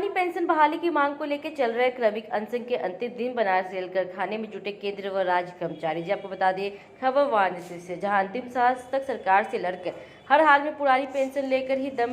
पुरानी पेंशन बहाली की मांग को लेकर चल रहे क्रमिक अनशन के अंतिम दिन बनारस रेल कारखाने में जुटे केंद्र व राज्य कर्मचारी। जी आपको बता दें खबर वाराणसी से, जहां अंतिम सांस तक सरकार से लड़कर हर हाल में पुरानी पेंशन लेकर ही दम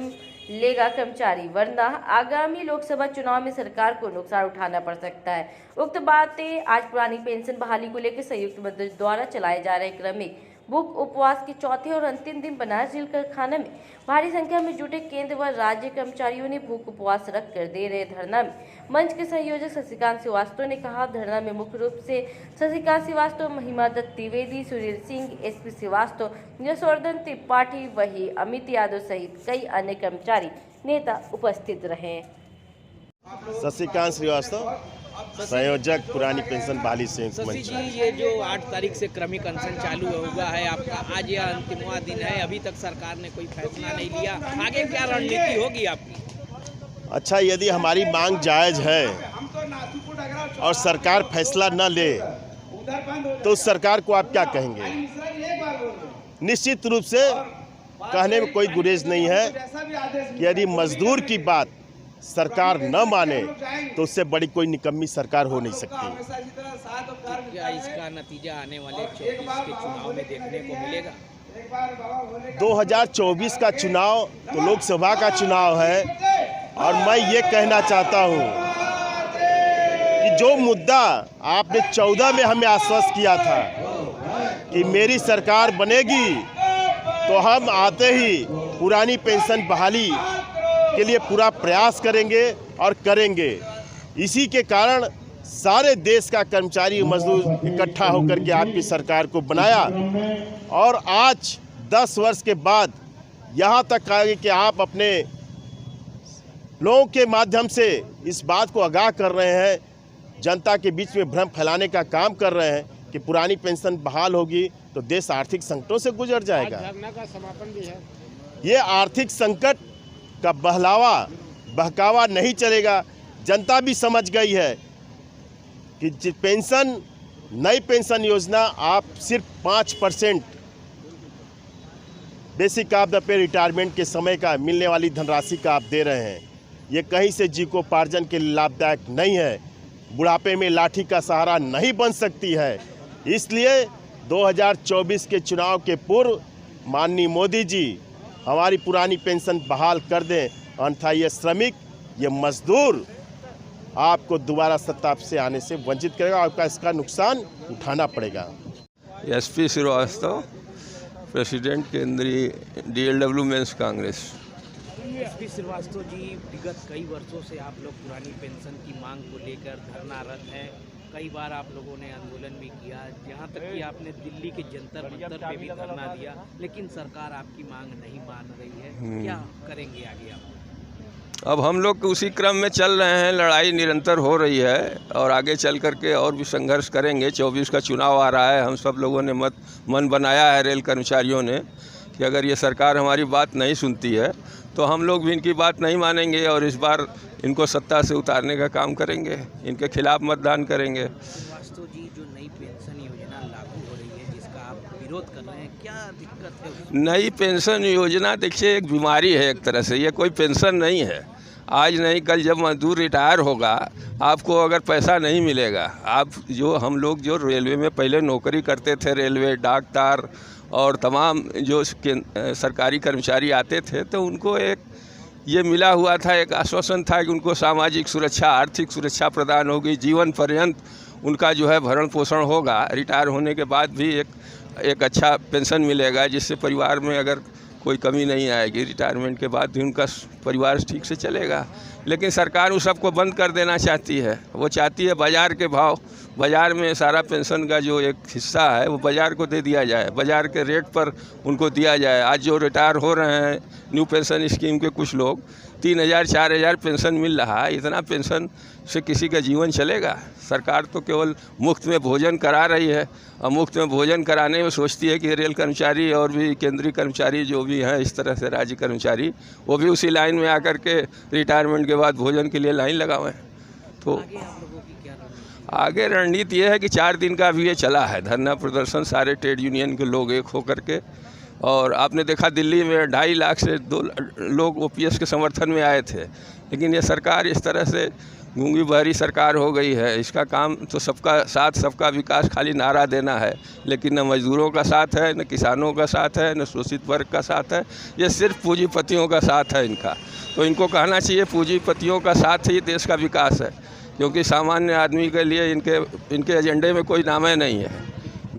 लेगा कर्मचारी, वरना आगामी लोकसभा चुनाव में सरकार को नुकसान उठाना पड़ सकता है। उक्त बातें आज पुरानी पेंशन बहाली को लेकर संयुक्त मजदूर द्वारा चलाए जा रहे क्रमिक भूख उपवास के चौथे और अंतिम दिन बनारस रेल कारखाना में भारी संख्या में जुटे केंद्र व राज्य कर्मचारियों ने भूख उपवास रख कर दे रहे धरना में मंच के संयोजक शशिकांत श्रीवास्तव ने कहा, धरना में मुख्य रूप से शशिकांत श्रीवास्तव, महिमा दत्त त्रिवेदी, सुनील सिंह, एसपी श्रीवास्तव, यशवर्धन त्रिपाठी, वही अमित यादव सहित कई अन्य कर्मचारी नेता उपस्थित रहे। शशिकांत श्रीवास्तव, संयोजक पुरानी पेंशन बहाली संयुक्त मंच। जी, ये जो 8 तारीख से क्रमिक अनशन चालू हुआ है आपका, आज यह अंतिमवा दिन है, अभी तक सरकार ने कोई फैसला नहीं लिया, आगे क्या रणनीति होगी आपकी? अच्छा, यदि हमारी मांग जायज है और सरकार फैसला न ले तो उस सरकार को आप क्या कहेंगे? निश्चित रूप से कहने में कोई गुरेज नहीं है कि यदि मजदूर की बात सरकार न माने तो उससे बड़ी कोई निकम्मी सरकार हो नहीं सकती। क्या इसका नतीजा आने वाले 24 के चुनाव में देखने को मिलेगा? 2024 का चुनाव तो लोकसभा का चुनाव है और मैं ये कहना चाहता हूँ कि जो मुद्दा आपने 14 में हमें आश्वस्त किया था कि मेरी सरकार बनेगी तो हम आते ही पुरानी पेंशन बहाली के लिए पूरा प्रयास करेंगे और करेंगे। इसी के कारण सारे देश का कर्मचारी मजदूर इकट्ठा होकर के आपकी सरकार को बनाया और आज 10 वर्ष के बाद यहाँ तक आए कि आप अपने लोगों के माध्यम से इस बात को आगाह कर रहे हैं, जनता के बीच में भ्रम फैलाने का काम कर रहे हैं कि पुरानी पेंशन बहाल होगी तो देश आर्थिक संकटों से गुजर जाएगा। धरना का समापन भी है। ये आर्थिक संकट का बहकावा नहीं चलेगा। जनता भी समझ गई है कि पेंशन, नई पेंशन योजना आप सिर्फ 5% basic of the pay retirement के समय का मिलने वाली धनराशि का आप दे रहे हैं। ये कहीं से जीविकोपार्जन के लिए लाभदायक नहीं है, बुढ़ापे में लाठी का सहारा नहीं बन सकती है। इसलिए 2024 के चुनाव के पूर्व माननीय मोदी जी हमारी पुरानी पेंशन बहाल कर दें, अन्यथा ये श्रमिक, ये मजदूर आपको दोबारा सत्ता से आने से वंचित करेगा, आपका इसका नुकसान उठाना पड़ेगा। एसपी श्रीवास्तव, प्रेसिडेंट केंद्रीय DLW men's Congress. SP Srivastava ji, विगत कई वर्षों से आप लोग पुरानी पेंशन की मांग को लेकर धरनारत हैं। कई बार आप लोगों ने आंदोलन भी किया, जहां तक कि आपने दिल्ली के जंतर मंतर पे भी धरना दिया, लेकिन सरकार आपकी मांग नहीं मान रही है। क्या करेंगे आगे आप? अब हम लोग उसी क्रम में चल रहे हैं, लड़ाई निरंतर हो रही है और आगे चल करके और भी संघर्ष करेंगे। 24 का चुनाव आ रहा है, हम सब लोगों ने मन बनाया है, रेल कर्मचारियों ने, कि अगर ये सरकार हमारी बात नहीं सुनती है तो हम लोग भी इनकी बात नहीं मानेंगे और इस बार इनको सत्ता से उतारने का काम करेंगे, इनके खिलाफ मतदान करेंगे। श्रीवास्तव जी, जो नई पेंशन योजना लागू हो रही है जिसका आप विरोध कर रहे हैं, क्या दिक्कत है? नई पेंशन योजना देखिए एक बीमारी है एक तरह से, ये कोई पेंशन नहीं है। आज नहीं कल जब मजदूर रिटायर होगा, आपको अगर पैसा नहीं मिलेगा, आप जो हम लोग जो रेलवे में पहले नौकरी करते थे, रेलवे, डाकतार और तमाम जो सरकारी कर्मचारी आते थे, तो उनको एक ये मिला हुआ था, एक आश्वासन था कि उनको सामाजिक सुरक्षा, आर्थिक सुरक्षा प्रदान होगी, जीवन पर्यंत उनका जो है भरण पोषण होगा, रिटायर होने के बाद भी एक अच्छा पेंशन मिलेगा, जिससे परिवार में अगर कोई कमी नहीं आएगी, रिटायरमेंट के बाद भी उनका परिवार ठीक से चलेगा। लेकिन सरकार उस सबको बंद कर देना चाहती है। वो चाहती है बाज़ार के भाव, बाज़ार में सारा पेंशन का जो एक हिस्सा है वो बाज़ार को दे दिया जाए, बाज़ार के रेट पर उनको दिया जाए। आज जो रिटायर हो रहे हैं न्यू पेंशन स्कीम के कुछ लोग, 3000 4000 पेंशन मिल रहा है, इतना पेंशन से किसी का जीवन चलेगा? सरकार तो केवल मुफ्त में भोजन करा रही है और मुफ्त में भोजन कराने में सोचती है कि रेल कर्मचारी और भी केंद्रीय कर्मचारी जो भी हैं, इस तरह से राज्य कर्मचारी, वो भी उसी लाइन में आकर के रिटायरमेंट के बाद भोजन के लिए लाइन लगावें। तो आगे रणनीति ये है कि 4 दिन का अभी ये चला है धरना प्रदर्शन, सारे ट्रेड यूनियन के लोग एक होकर के और आपने देखा दिल्ली में 2.5 लाख से 2 लोग ओपीएस के समर्थन में आए थे। लेकिन ये सरकार इस तरह से गूंगी बहरी सरकार हो गई है। इसका काम तो सबका साथ सबका विकास खाली नारा देना है, लेकिन न मजदूरों का साथ है, न किसानों का साथ है, न शोषित वर्ग का साथ है। ये सिर्फ पूंजीपतियों का साथ है इनका। तो इनको कहना चाहिए पूंजीपतियों का साथ ही देश का विकास है, क्योंकि सामान्य आदमी के लिए इनके एजेंडे में कोई नाम नहीं है।